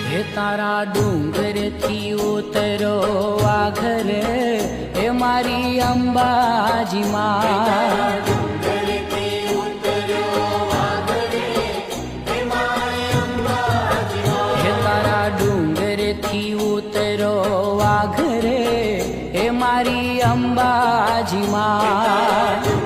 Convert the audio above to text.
હે તારા ડુંગર થી ઉતરો આ ઘરે હે મારી અંબાજી માં હે તારા ડુંગર થી ઉતરો આ ઘરે હે મારી અંબાજી માં